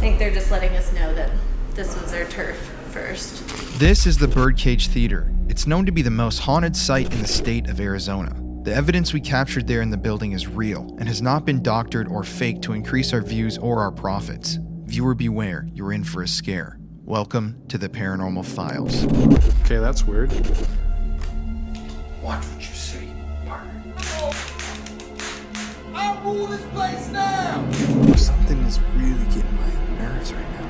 think they're just letting us know that this was their turf first. This is the Birdcage Theater. It's known to be the most haunted site in the state of Arizona. The evidence we captured there in the building is real and has not been doctored or faked to increase our views or our profits. Viewer beware, you're in for a scare. Welcome to the Paranormal Files. Okay, that's weird. Watch what you say, partner. I'll rule this place now! Something is really getting my nerves right now.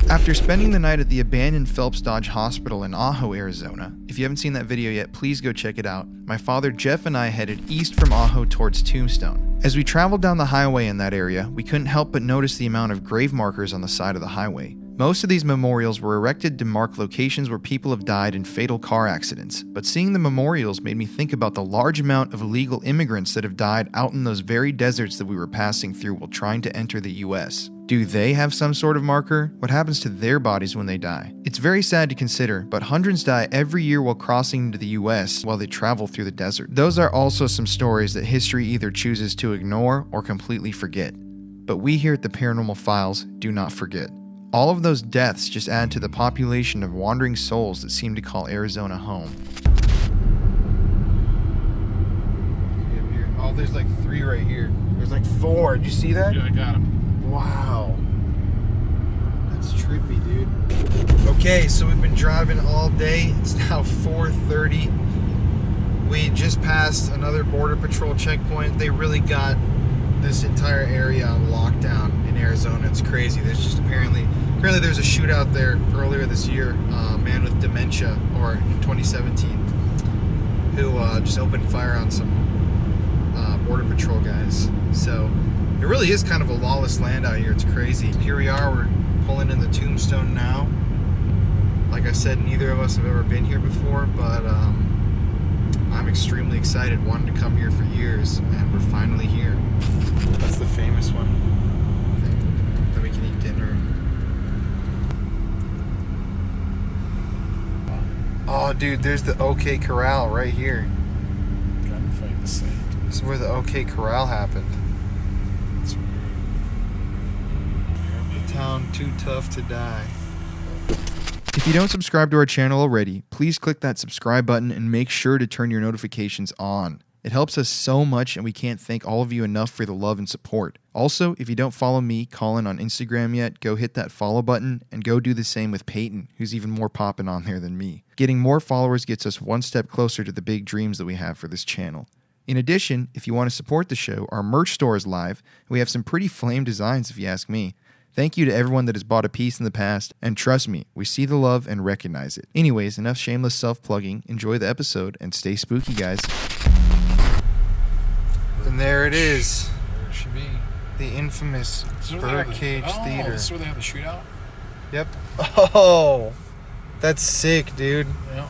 After spending the night at the abandoned Phelps Dodge Hospital in Ajo, Arizona, if you haven't seen that video yet, please go check it out. My father Jeff and I headed east from Ajo towards Tombstone. As we traveled down the highway in that area, we couldn't help but notice the amount of grave markers on the side of the highway. Most of these memorials were erected to mark locations where people have died in fatal car accidents, but seeing the memorials made me think about the large amount of illegal immigrants that have died out in those very deserts that we were passing through while trying to enter the US. Do they have some sort of marker? What happens to their bodies when they die? It's very sad to consider, but hundreds die every year while crossing into the US while they travel through the desert. Those are also some stories that history either chooses to ignore or completely forget. But we here at the Paranormal Files do not forget. All of those deaths just add to the population of wandering souls that seem to call Arizona home. Oh, there's like 3 right here. There's like 4. Did you see that? Yeah, I got him. Wow. That's trippy, dude. Okay, so we've been driving all day. It's now 4:30. We just passed another Border Patrol checkpoint. They really got this entire area on lockdown in Arizona. It's crazy. There's just apparently there's a shootout there earlier this year. A man with dementia, or in 2017, who just opened fire on some Border Patrol guys. So it really is kind of a lawless land out here. It's crazy. Here we are. We're pulling in the Tombstone now. Like I said, neither of us have ever been here before, but I'm extremely excited. Wanted to come here for years, and we're finally here. That's the famous one. Then we can eat dinner. Oh, dude, there's the OK Corral right here. Gunfight site. This is where the OK Corral happened. That's weird. The town too tough to die. If you don't subscribe to our channel already, please click that subscribe button and make sure to turn your notifications on. It helps us so much, and we can't thank all of you enough for the love and support. Also, if you don't follow me, Colin, on Instagram yet, go hit that follow button and go do the same with Peyton, who's even more poppin' on there than me. Getting more followers gets us one step closer to the big dreams that we have for this channel. In addition, if you want to support the show, our merch store is live. We have some pretty flame designs if you ask me. Thank you to everyone that has bought a piece in the past, and trust me, we see the love and recognize it. Anyways, enough shameless self-plugging. Enjoy the episode and stay spooky, guys. And there it is. There it should be. The infamous Birdcage Theater. This is where they have the shootout? Yep. Oh, that's sick, dude. Yeah.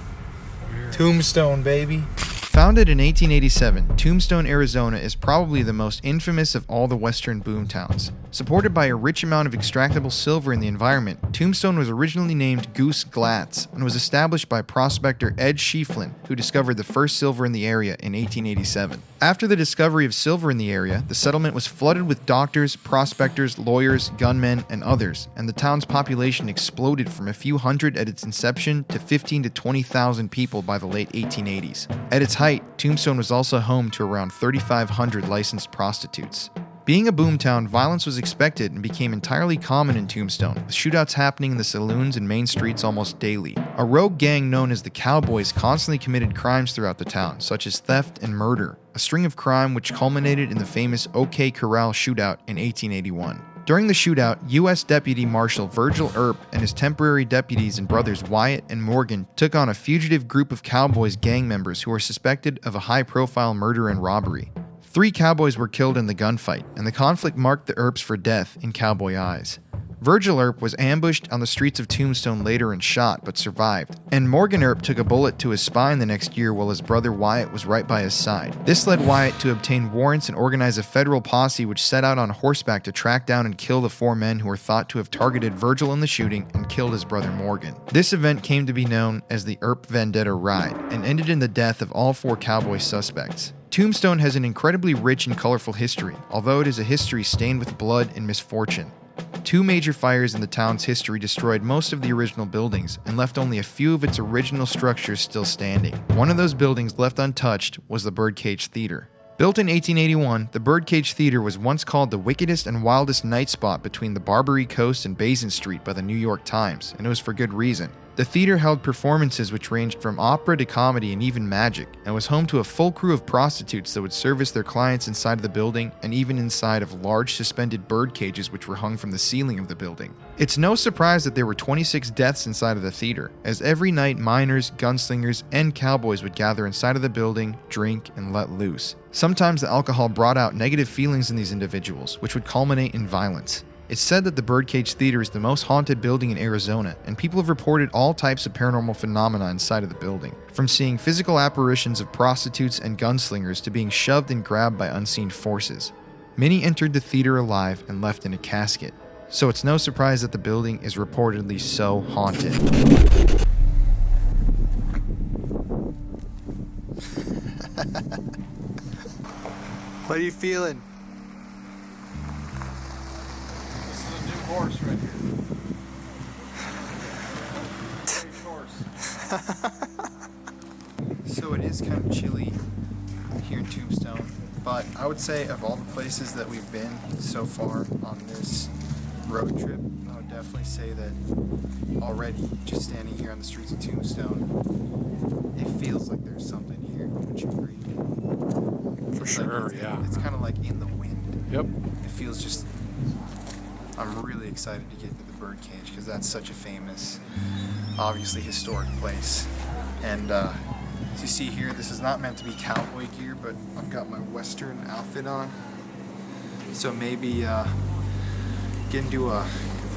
Weird. Tombstone, baby. Founded in 1887, Tombstone, Arizona is probably the most infamous of all the western boom towns. Supported by a rich amount of extractable silver in the environment, Tombstone was originally named Goose Glatz and was established by prospector Ed Schieffelin, who discovered the first silver in the area in 1887. After the discovery of silver in the area, the settlement was flooded with doctors, prospectors, lawyers, gunmen, and others, and the town's population exploded from a few hundred at its inception to 15,000 to 20,000 people by the late 1880s. At its height, Tombstone was also home to around 3,500 licensed prostitutes. Being a boomtown, violence was expected and became entirely common in Tombstone, with shootouts happening in the saloons and main streets almost daily. A rogue gang known as the Cowboys constantly committed crimes throughout the town, such as theft and murder, a string of crime which culminated in the famous OK Corral shootout in 1881. During the shootout, U.S. Deputy Marshal Virgil Earp and his temporary deputies and brothers Wyatt and Morgan took on a fugitive group of Cowboys gang members who were suspected of a high-profile murder and robbery. 3 cowboys were killed in the gunfight, and the conflict marked the Earps for death in cowboy eyes. Virgil Earp was ambushed on the streets of Tombstone later and shot, but survived. And Morgan Earp took a bullet to his spine the next year while his brother Wyatt was right by his side. This led Wyatt to obtain warrants and organize a federal posse which set out on horseback to track down and kill the 4 men who were thought to have targeted Virgil in the shooting and killed his brother Morgan. This event came to be known as the Earp Vendetta Ride and ended in the death of all 4 cowboy suspects. Tombstone has an incredibly rich and colorful history, although it is a history stained with blood and misfortune. 2 major fires in the town's history destroyed most of the original buildings and left only a few of its original structures still standing. One of those buildings left untouched was the Birdcage Theater. Built in 1881, the Birdcage Theater was once called the wickedest and wildest night spot between the Barbary Coast and Basin Street by the New York Times, and it was for good reason. The theater held performances which ranged from opera to comedy and even magic, and was home to a full crew of prostitutes that would service their clients inside of the building and even inside of large suspended bird cages which were hung from the ceiling of the building. It's no surprise that there were 26 deaths inside of the theater, as every night miners, gunslingers, and cowboys would gather inside of the building, drink, and let loose. Sometimes the alcohol brought out negative feelings in these individuals, which would culminate in violence. It's said that the Birdcage Theater is the most haunted building in Arizona, and people have reported all types of paranormal phenomena inside of the building, from seeing physical apparitions of prostitutes and gunslingers to being shoved and grabbed by unseen forces. Many entered the theater alive and left in a casket, so it's no surprise that the building is reportedly so haunted. What are you feeling? This is a new horse right here. Huge horse. So it is kind of chilly here in Tombstone, but I would say of all the places that we've been so far on this road trip, I would definitely say that already just standing here on the streets of Tombstone, it feels like there's something here. Wouldn't you agree? For sure, Like yeah. It's kind of like in the wind. Yep. It feels just. I'm really excited to get into the Birdcage because that's such a famous, obviously historic place. And as you see here, this is not meant to be cowboy gear, but I've got my Western outfit on. So maybe get into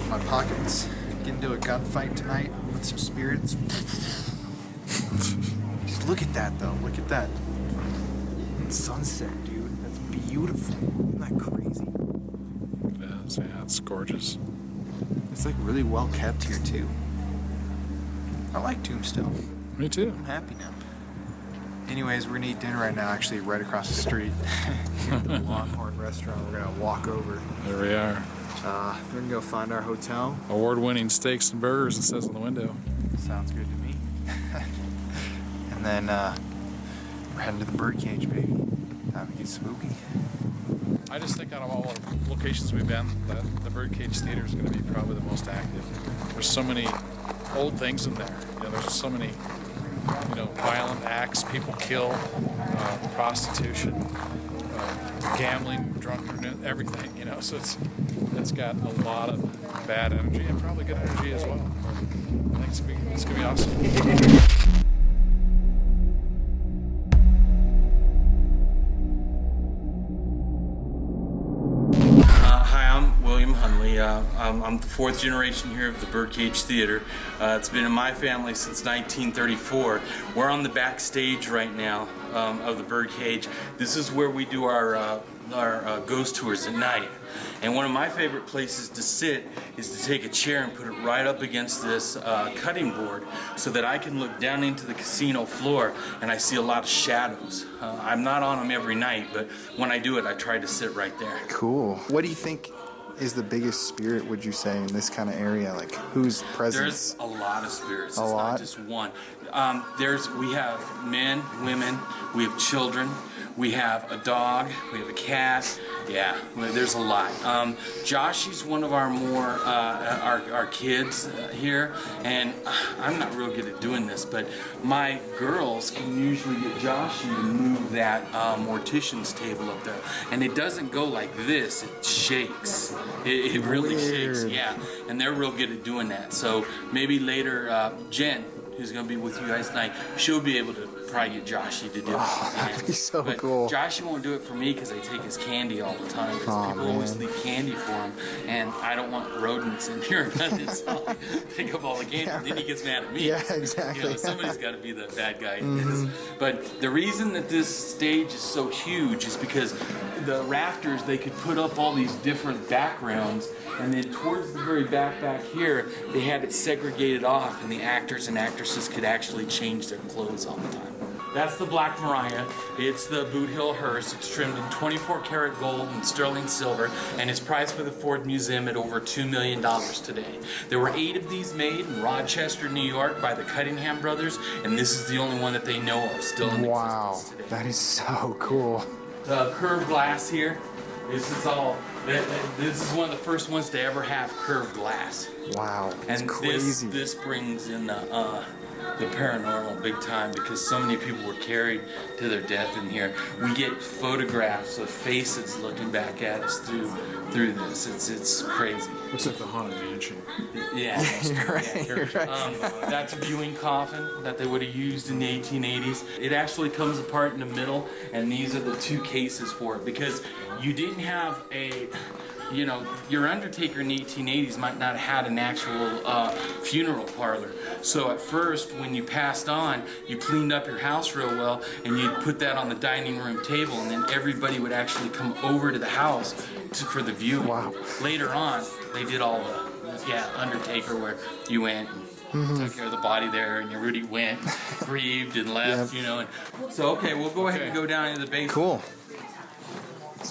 my pockets, get into a gunfight tonight with some spirits. Just look at that though. Look at that sunset, dude. That's beautiful. Isn't that crazy? Yeah, it's gorgeous. It's like really well kept here too. I like Tombstone. Me too. I'm happy now. Anyways, we're gonna eat dinner right now, actually right across the street. At the Longhorn restaurant. We're gonna walk over. There we are. We're gonna go find our hotel. Award-winning steaks and burgers, it says on the window. Sounds good to me. And then we're heading to the Birdcage, baby. Time to get spooky. I just think out of all the locations we've been, that the Birdcage Theater is going to be probably the most active. There's so many old things in there. You know, there's so many, violent acts, people kill, prostitution, gambling, drunkenness, everything. So it's got a lot of bad energy and probably good energy as well. I think it's gonna be awesome. I'm the 4th generation here of the Birdcage Theater. It's been in my family since 1934. We're on the backstage right now of the Birdcage. This is where we do our ghost tours at night. And one of my favorite places to sit is to take a chair and put it right up against this cutting board so that I can look down into the casino floor and I see a lot of shadows. I'm not on them every night, but when I do it, I try to sit right there. Cool. What do you think is the biggest spirit, would you say, in this kind of area? Like, who's present? There's a lot of spirits. A lot? Not just one. We have men, women, we have children, we have a dog, we have a cat. Yeah, there's a lot. Joshy's one of our more our kids here, and I'm not real good at doing this, but my girls can usually get Joshy to move that mortician's table up there, and it doesn't go like this. It shakes. It really shakes. Yeah, and they're real good at doing that. So maybe later, Jen, who's going to be with you guys tonight, she'll be able to probably get Joshy to do it. Oh, that'd be so But cool. Joshy won't do it for me because I take his candy all the time. Because people always leave candy for him, and I don't want rodents in here or nothing, so I pick up all the candy. And then he gets mad at me. Yeah, exactly. You know, somebody's got to be the bad guy in this. But the reason that this stage is so huge is because the rafters, they could put up all these different backgrounds, and then towards the very back here, they had it segregated off, and the actors and actresses could actually change their clothes all the time. That's the Black Mariah. It's the Boot Hill hearse. It's trimmed in 24 karat gold and sterling silver, and it's priced by the Ford Museum at over $2 million today. There were 8 of these made in Rochester, New York by the Cunningham brothers, and this is the only one that they know of still in existence today. That is so cool. The curved glass here, this is one of the first ones to ever have curved glass. Wow, that's And crazy. this brings in the paranormal big time because so many people were carried to their death in here. We get photographs of faces looking back at us through this. It's crazy. Looks like the Haunted Mansion. Yeah, You're right. that's a viewing coffin that they would have used in the 1880s. It actually comes apart in the middle, and these are the 2 cases for it because you didn't have a, you know, your undertaker in the 1880s might not have had an actual funeral parlor. So at first, when you passed on, you cleaned up your house real well, and you'd put that on the dining room table, and then everybody would actually come over to the house for the viewing. Wow. Later on, they did all the undertaker where you went and took care of the body there, and you really went, grieved, and left, you know. And so, okay, we'll go ahead and go down into the basement. Cool.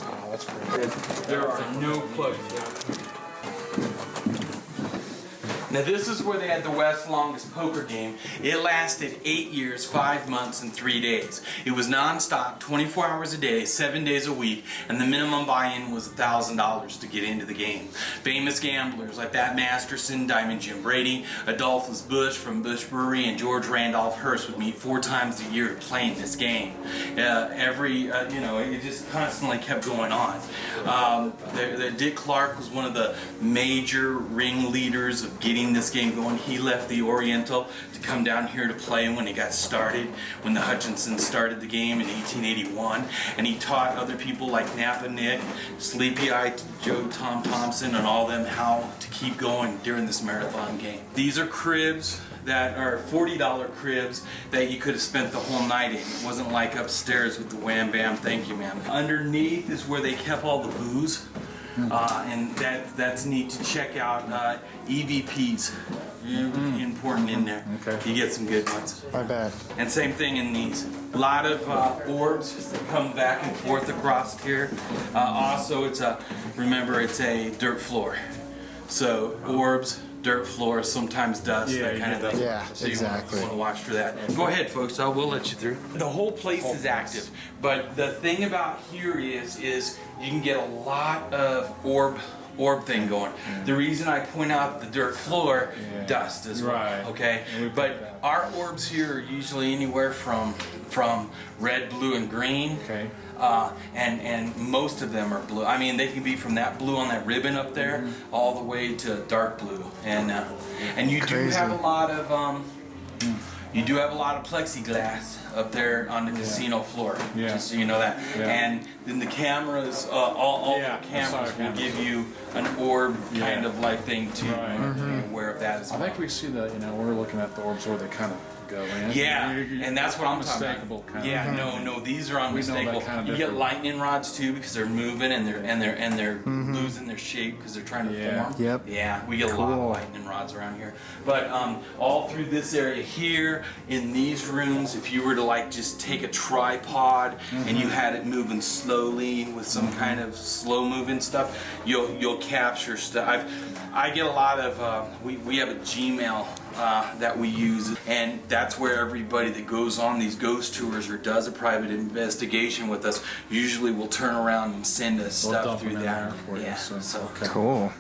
Wow, that's great. There are no plugs there. Now this is where they had the West's longest poker game. It lasted 8 years, 5 months, and 3 days. It was non-stop, 24 hours a day, 7 days a week, and the minimum buy-in was $1,000 to get into the game. Famous gamblers like Bat Masterson, Diamond Jim Brady, Adolphus Bush from Bush Brewery, and George Randolph Hearst would meet 4 times a year playing this game. It just constantly kept going on. Dick Clark was one of the major ringleaders of getting this game going. He left the Oriental to come down here to play when it got started, when the Hutchinsons started the game in 1881, and he taught other people like Napa Nick, Sleepy Eye Joe Tom Thompson, and all them how to keep going during this marathon game. These are cribs that are $40 cribs that you could have spent the whole night in. It wasn't like upstairs with the wham bam thank you ma'am. Underneath is where they kept all the booze. And that's neat to check out. EVPs, important in there. Okay. You get some good ones. My bad. And same thing in these. A lot of orbs that come back and forth across here. Also, it's a dirt floor. So orbs, dirt floor, sometimes dust, Yeah, that kind of thing. Yeah, So exactly. you want to watch for that. Go ahead, folks. We'll let you through. The whole place is active, but the thing about here is you can get a lot of orb thing going. The reason I point out the dirt floor, dust as well. Right. Okay, but our orbs here are usually anywhere from red, blue, and green. Okay. And most of them are blue. I mean, they can be from that blue on that ribbon up there all the way to dark blue. And you do have a lot of plexiglass up there on the casino floor. Yeah. Just so you know that. Yeah. And then the cameras, all the cameras will give you an orb kind of like thing too. Right. You're aware of that as well. I think we see that, we're looking at the orbs where they kind of go in. Yeah, and that's what I'm talking Unmistakable about. kind of. Yeah, no, these are We know that unmistakable. kind of You get different. lightning rods too because they're moving and they're losing their shape because they're trying to form. Yep. Yeah, we get a lot of lightning rods around here. But all through this area here, in these rooms, if you were to like just take a tripod and you had it moving slowly with some kind of slow moving stuff, you'll capture stuff. I get a lot of we have a Gmail that we use, and that's where everybody that goes on these ghost tours or does a private investigation with us usually will turn around and send us stuff dump through them in that. there for you, Yeah, so. Cool.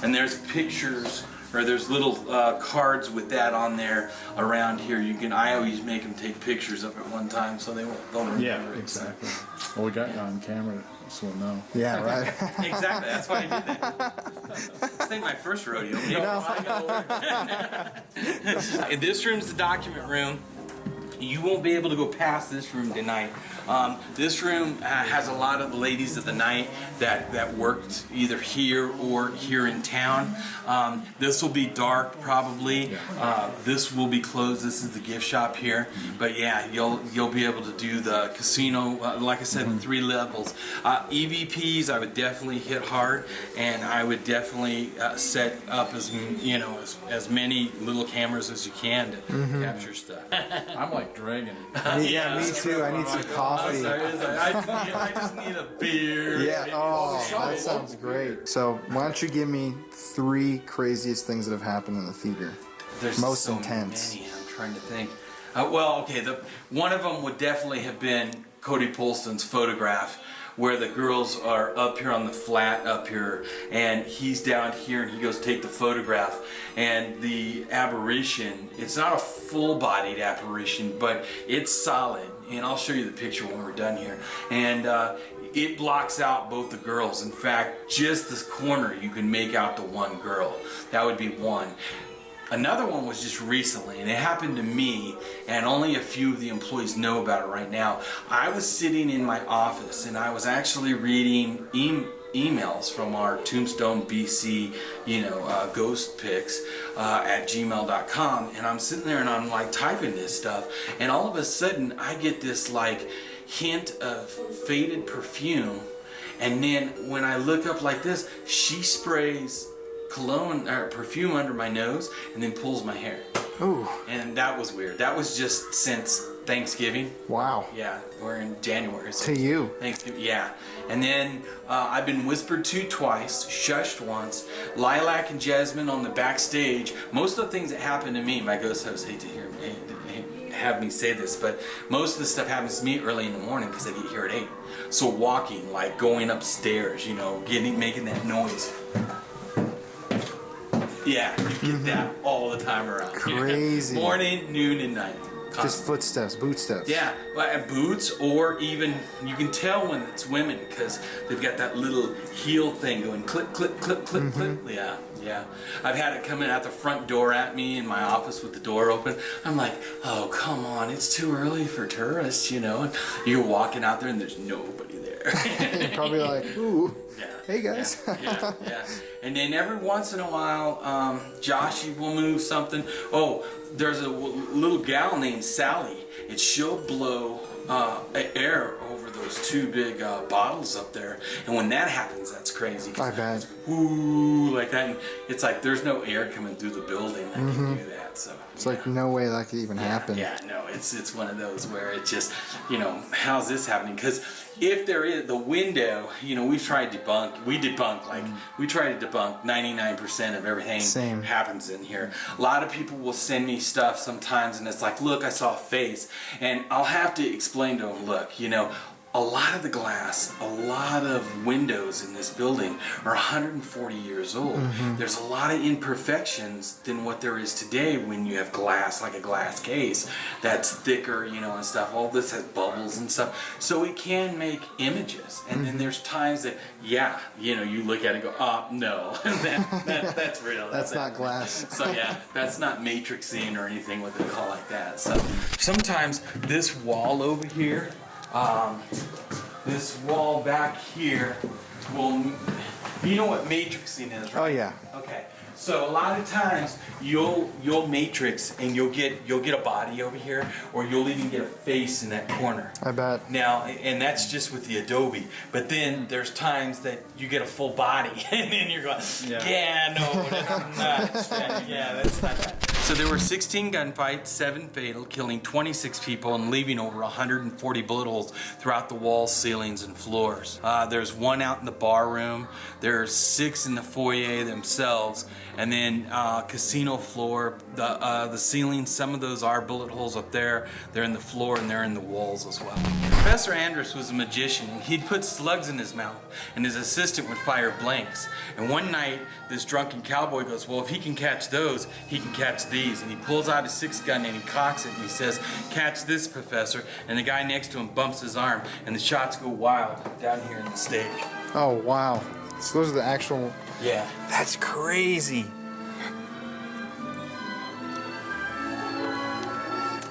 and there's pictures or there's little cards with that on there around here. I always make them take pictures of it one time so they'll remember. Yeah, it. exactly. Well, we got you on camera, so we'll know. Yeah, right. Exactly, that's why I did that. This ain't my first rodeo. And this room's the document room. You won't be able to go past this room tonight. This room has a lot of the ladies of the night that worked either here or here in town. This will be dark probably. This will be closed. This is the gift shop here. But yeah, you'll be able to do the casino. Like I said, 3 levels. EVPs I would definitely hit hard, and I would definitely set up as many little cameras as you can to capture stuff. I'm like dragging. Yeah, me too. I need some coffee. I just need a beer. Yeah, oh, that sounds great. So, why don't you give me 3 craziest things that have happened in the theater? There's most so intense. Many. I'm trying to think. One of them would definitely have been Cody Polston's photograph, where the girls are up here on the flat up here, and he's down here, and he goes take the photograph, and the apparition, it's not a full-bodied apparition, but it's solid, and I'll show you the picture when we're done here, and it blocks out both the girls. In fact, just this corner you can make out the one girl. That would be one. Another one was just recently, and it happened to me, and only a few of the employees know about it right now. I was sitting in my office, and I was actually reading emails from our Tombstone BC, ghost pics at gmail.com, and I'm sitting there and I'm like typing this stuff, and all of a sudden I get this like hint of faded perfume, and then when I look up like this, she sprays cologne or perfume under my nose and then pulls my hair. Ooh. And that was weird. That was just since Thanksgiving. Wow. Yeah, we're in January. So to you. Thanksgiving, yeah. And then I've been whispered to twice, shushed once. Lilac and Jasmine on the backstage. Most of the things that happen to me, my ghost hosts hate to have me say this, but most of the stuff happens to me early in the morning because I get here at 8. So walking, like going upstairs, making that noise. Yeah, you get that all the time around. Crazy. Morning, noon, and night. Just footsteps, boot steps. Yeah, boots, or even you can tell when it's women because they've got that little heel thing going click, click, click, click, click. Yeah. I've had it coming out the front door at me in my office with the door open. I'm like, oh, come on, it's too early for tourists, And you're walking out there and there's nobody there. You're probably like, ooh. Yeah. Hey guys. Yeah. And then every once in a while, Joshy will move something. Oh, there's a little gal named Sally, and she'll blow air over those 2 big bottles up there. And when that happens, that's crazy. I bet. Ooh, like that. And it's like there's no air coming through the building that can do that. So it's like no way that could even happen. Yeah, no, it's one of those where it just, how's this happening? Because if there is the window, we try to debunk 99% of everything happens in here. A lot of people will send me stuff sometimes, and it's like, look, I saw a face, and I'll have to explain to them, look, a lot of the glass, a lot of windows in this building are 140 years old. There's a lot of imperfections than what there is today when you have glass, like a glass case, that's thicker, and stuff. All this has bubbles and stuff. So it can make images. And then there's times that, you look at it and go, oh, no, that's real. That's not glass. So that's not matrixing or anything what they call like that. So sometimes this wall over here, this wall back here will, you know what matrixing is, right? Oh yeah. Okay. So a lot of times you'll matrix and you'll get a body over here, or you'll even get a face in that corner. I bet. Now, and that's just with the Adobe. But then there's times that you get a full body, and then you're going, no, that's not. Yeah, that's not that. So there were 16 gunfights, 7 fatal, killing 26 people and leaving over 140 bullet holes throughout the walls, ceilings, and floors. There's 1 out in the bar room. There's 6 in the foyer themselves. And then casino floor, the ceiling, some of those are bullet holes up there. They're in the floor and they're in the walls as well. Professor Andrus was a magician, and he'd put slugs in his mouth, and his assistant would fire blanks. And one night, this drunken cowboy goes, well, if he can catch those, he can catch these. And he pulls out his 6-gun and he cocks it, and he says, catch this, Professor. And the guy next to him bumps his arm, and the shots go wild down here in the stage. Oh, wow. So those are the actual... Yeah. That's crazy.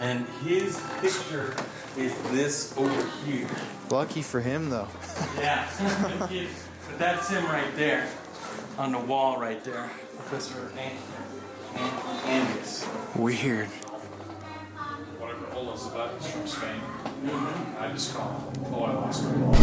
And his picture is this over here. Lucky for him, though. Yeah. But that's him right there. On the wall right there. Professor Angus. Weird. Whatever Ola's about is from Spain. I just call him, oh, I lost my ball.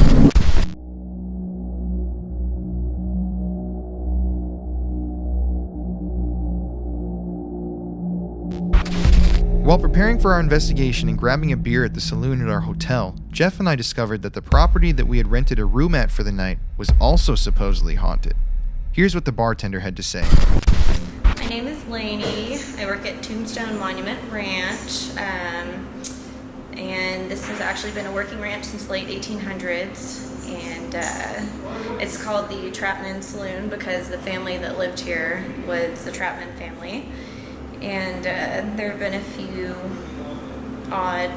While preparing for our investigation and grabbing a beer at the saloon at our hotel, Jeff and I discovered that the property that we had rented a room at for the night was also supposedly haunted. Here's what the bartender had to say. My name is Lainey. I work at Tombstone Monument Ranch. And this has actually been a working ranch since the late 1800s. And it's called the Trap Men Saloon because the family that lived here was the Trap Men family. And there have been a few odd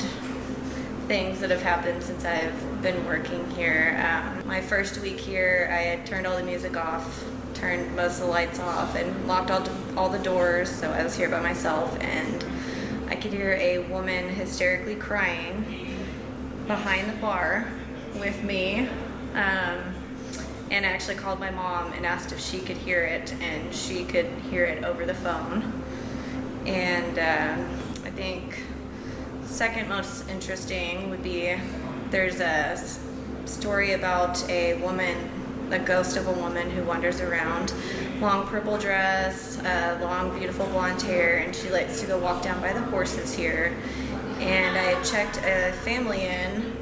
things that have happened since I've been working here. My first week here, I had turned all the music off, turned most of the lights off, and locked all the doors, so I was here by myself, and I could hear a woman hysterically crying behind the bar with me. And I actually called my mom and asked if she could hear it, and she could hear it over the phone. And I think second most interesting would be there's a story about a woman, the ghost of a woman who wanders around, long purple dress, long beautiful blonde hair, and she likes to go walk down by the horses here. And I had checked a family in,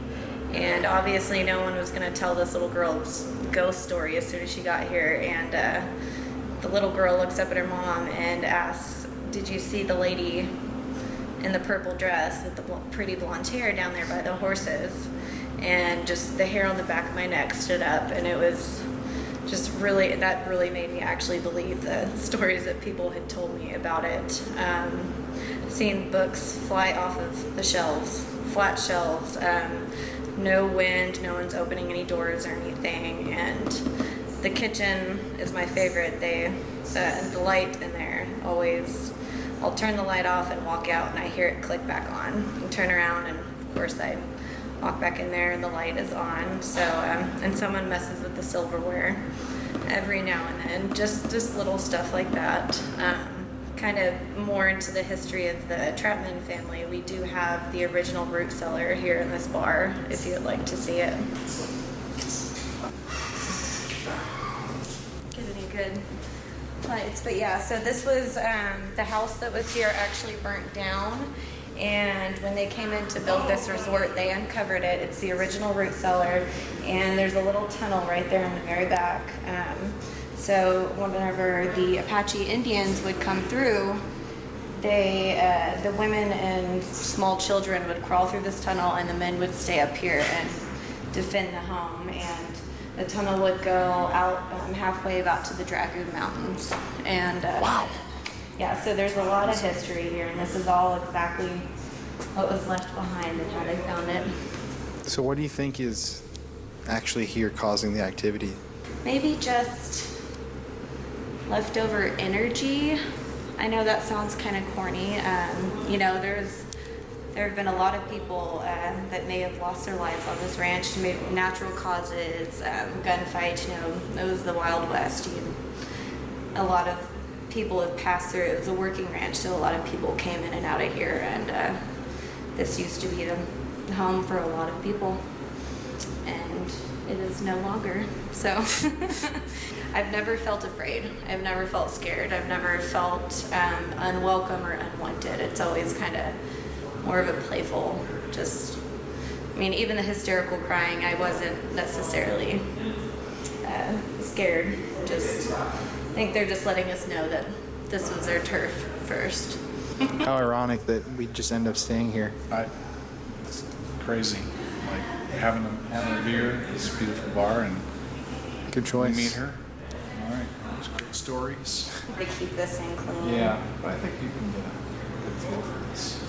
and obviously no one was going to tell this little girl's ghost story as soon as she got here. And the little girl looks up at her mom and asks, "Did you see the lady in the purple dress with the pretty blonde hair down there by the horses?" And just the hair on the back of my neck stood up, and it was just really, that really made me actually believe the stories that people had told me about it. Seen books fly off of the shelves, flat shelves, no wind, no one's opening any doors or anything, and the kitchen is my favorite. The light in there always, I'll turn the light off and walk out and I hear it click back on and turn around, and of course I walk back in there and the light is on. So and someone messes with the silverware every now and then, just little stuff like that. Kind of more into the history of the Trap Men family, we do have the original root cellar here in this bar if you'd like to see it. Get any good lights. But yeah, so this was the house that was here actually burnt down, and when they came in to build this resort, they uncovered it. It's the original root cellar, and there's a little tunnel right there in the very back. So whenever the Apache Indians would come through, the women and small children would crawl through this tunnel, and the men would stay up here and defend the home. And the tunnel would go out halfway about to the Dragoon Mountains. And wow. Yeah, so there's a lot of history here, and this is all exactly what was left behind and how they found it. So what do you think is actually here causing the activity? Maybe just leftover energy. I know that sounds kind of corny. You know, there have been a lot of people that may have lost their lives on this ranch, maybe natural causes, gunfights. You know, it was the Wild West. A lot of people have passed through. It was a working ranch, so a lot of people came in and out of here, and this used to be the home for a lot of people, and it is no longer. So I've never felt afraid. I've never felt scared. I've never felt unwelcome or unwanted. It's always kind of more of a playful, just, I mean, even the hysterical crying, I wasn't necessarily scared. Just, I think they're just letting us know that this was their turf first. How ironic that we just end up staying here. It's crazy. Like having a beer, this beautiful bar, and Good choice. meet her. All right, those great stories. They keep this thing clean. Yeah, but I think you can get a good feel for this.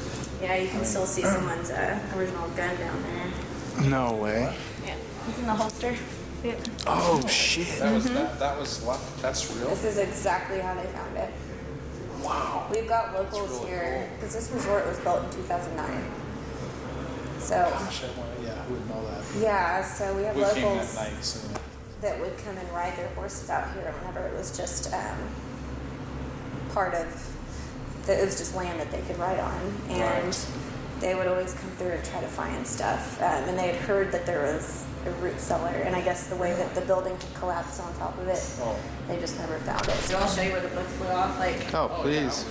Yeah, you can still see someone's original gun down there. No way. Yeah, it's in the holster. See it? Oh shit. That was left. That's real. This is exactly how they found it. Wow. We've got locals really here because this resort was built in 2009. So Gosh, who would know that? yeah, so we have We came that locals night, so that would come and ride their horses out here whenever it was just part of it was just land that they could ride on, and Right. they would always come through and try to find stuff, and they had heard that there was a root cellar, and I guess the way that the building had collapsed on top of it, Oh. they just never found it. So I'll show you where the book flew off, like Oh, please.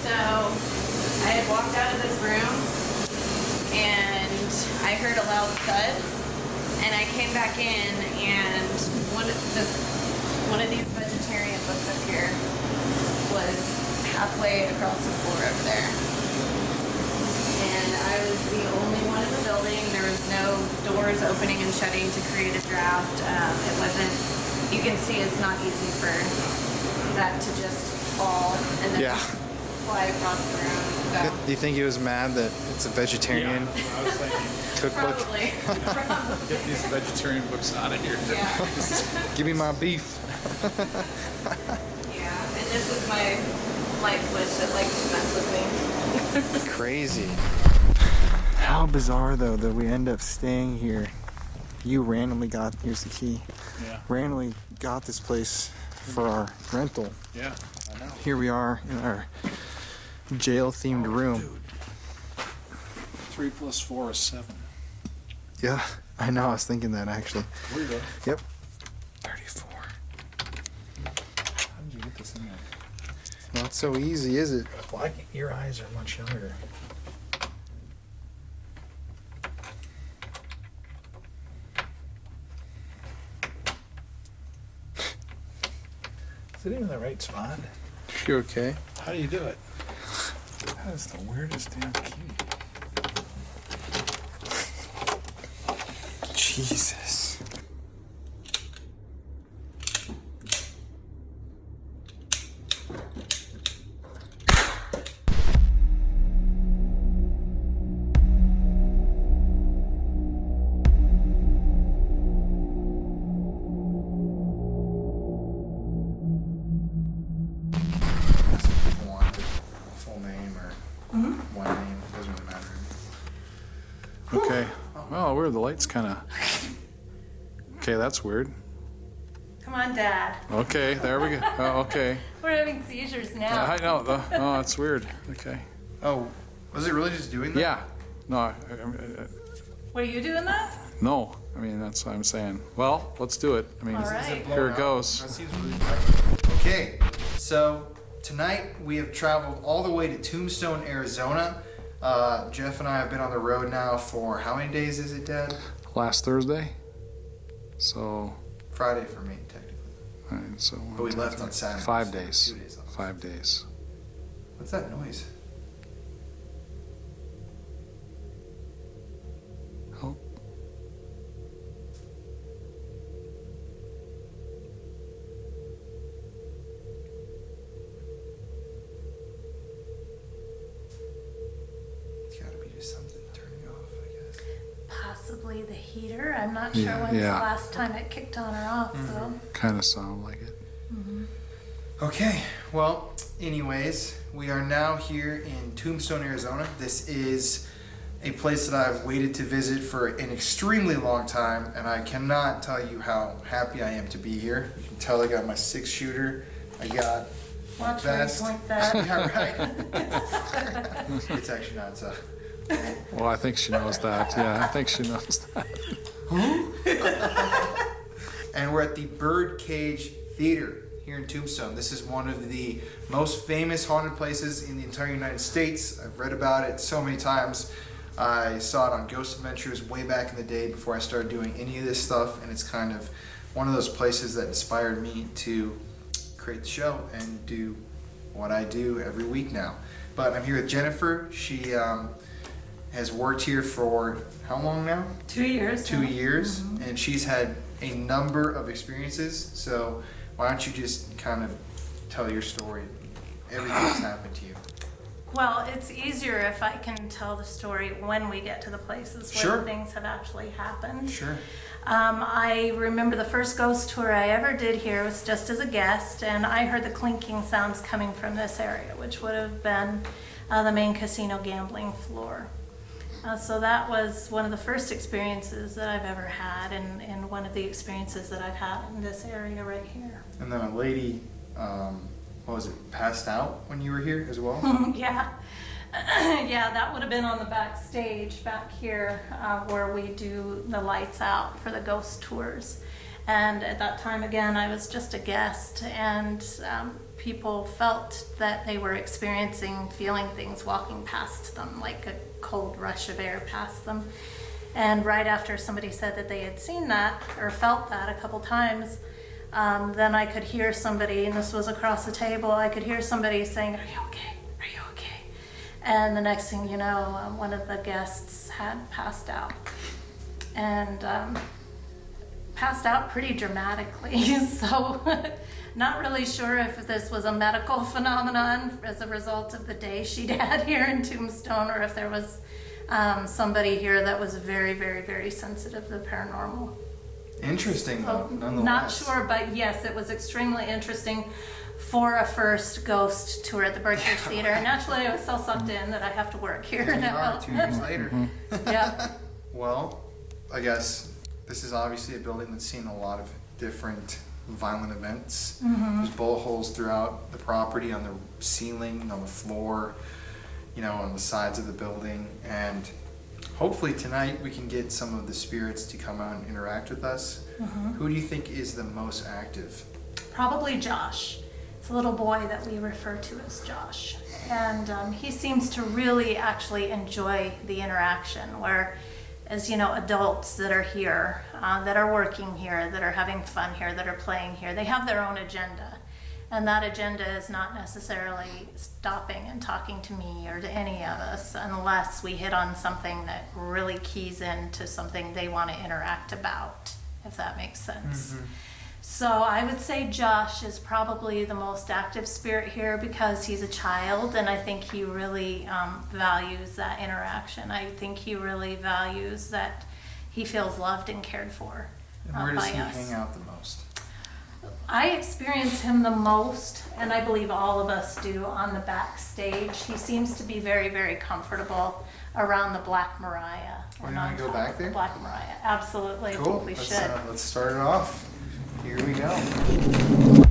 So I had walked out of this room and I heard a loud thud, and I came back in, and one of these vegetarian books up here was halfway across the floor over there. And I was the only one in the building. There was no doors opening and shutting to create a draft. It wasn't, you can see it's not easy for that to just fall and then Yeah. fly across the room. So Do you think he was mad that it's a vegetarian I was thinking, cookbook? probably. get these vegetarian books out of here. Yeah. Give me my beef. Yeah. And this is my light switch that likes to mess with me. Crazy. How bizarre though that we end up staying here. You randomly got, here's the key, Yeah. randomly got this place for our rental. Yeah, I know. Here we are in our jail themed room. Dude. 3 + 4 is 7. Yeah, I know, I was thinking that actually. Where you go? Yep. 34. How did you get this in there? Not so easy, is it? Well, your eyes are much younger. Is it even the right spot? You okay? How do you do it? That is the weirdest damn key. Jesus. Full name or one name, doesn't really matter. Okay. Oh, weird. The light's kind of. Okay, that's weird. Come on, Dad. Okay, there we go. Oh, okay. We're having seizures now. I know. Oh, that's weird. Okay. Oh, was it really just doing that? Yeah. No. Were you doing that? No. I mean, that's what I'm saying. Well, let's do it. I mean, All right. here it goes. That seems really tight. Okay, so tonight we have traveled all the way to Tombstone, Arizona. Jeff and I have been on the road now for how many days is it, Dad? Last Thursday. So. Friday for me, technically. All right, so. But we left on Saturday. 5 so days. 2 days off. 5 days. What's that noise? Oh. It's gotta be just something turning off, I guess. Possibly the heater. I'm not sure Yeah, when's yeah. the last time it kicked on or off, though. Kind of sound like it. Okay, well, anyways, we are now here in Tombstone, Arizona. This is a place that I've waited to visit for an extremely long time, and I cannot tell you how happy I am to be here. You can tell I got my 6-shooter. I got my Watch where you vest. point that. Yeah, right. It's actually not. It's Well, I think she knows that. Yeah, I think she knows that. And we're at the Birdcage Theater here in Tombstone. This is one of the most famous haunted places in the entire United States. I've read about it so many times. I saw it on Ghost Adventures way back in the day before I started doing any of this stuff, and it's kind of one of those places that inspired me to create the show and do what I do every week now. But I'm here with Jennifer. She has worked here for how long now? 2 years. 2 years, and she's had a number of experiences. So why don't you just kind of tell your story, everything that's happened to you? Well, it's easier if I can tell the story when we get to the places where Sure. things have actually happened. Sure. I remember the first ghost tour I ever did here was just as a guest, and I heard the clinking sounds coming from this area, which would have been the main casino gambling floor. So that was one of the first experiences that I've ever had, and one of the experiences that I've had in this area right here. And then a lady, what was it, passed out when you were here as well? Yeah. Yeah, that would have been on the backstage back here where we do the lights out for the ghost tours. And at that time, again, I was just a guest, and people felt that they were feeling things walking past them, like a cold rush of air past them. And right after somebody said that they had seen that or felt that a couple times, then I could hear somebody, and this was across the table, I could hear somebody saying, "Are you okay? Are you okay?" And the next thing you know, one of the guests had passed out. And passed out pretty dramatically. So not really sure if this was a medical phenomenon as a result of the day she'd had here in Tombstone, or if there was somebody here that was very, very, very sensitive to the paranormal. Interesting, though, nonetheless. Not sure, but yes, it was extremely interesting for a first ghost tour at the Birdcage Theater. And naturally, I was so sucked in that I have to work here Here we now. are 2 years later. Yeah. Well, I guess this is obviously a building that's seen a lot of different violent events. There's bullet holes throughout the property, on the ceiling, on the floor, on the sides of the building. And hopefully tonight we can get some of the spirits to come out and interact with us. Who do you think is the most active? Probably Josh. It's a little boy that we refer to as Josh. And he seems to really actually enjoy the interaction, where, as you know, adults that are here, that are working here, that are having fun here, that are playing here, they have their own agenda. And that agenda is not necessarily stopping and talking to me or to any of us unless we hit on something that really keys into something they want to interact about, if that makes sense. So I would say Josh is probably the most active spirit here because he's a child, and I think he really values that interaction. I think he really values that he feels loved and cared for And where does by he us. hang out the most? I experience him the most, and I believe all of us do, on the backstage. He seems to be very, very comfortable around the Black Mariah. We and wanna on go top back of the there? Black Mariah, absolutely. I Cool. think we Let's, should. let's start it off. Here we go.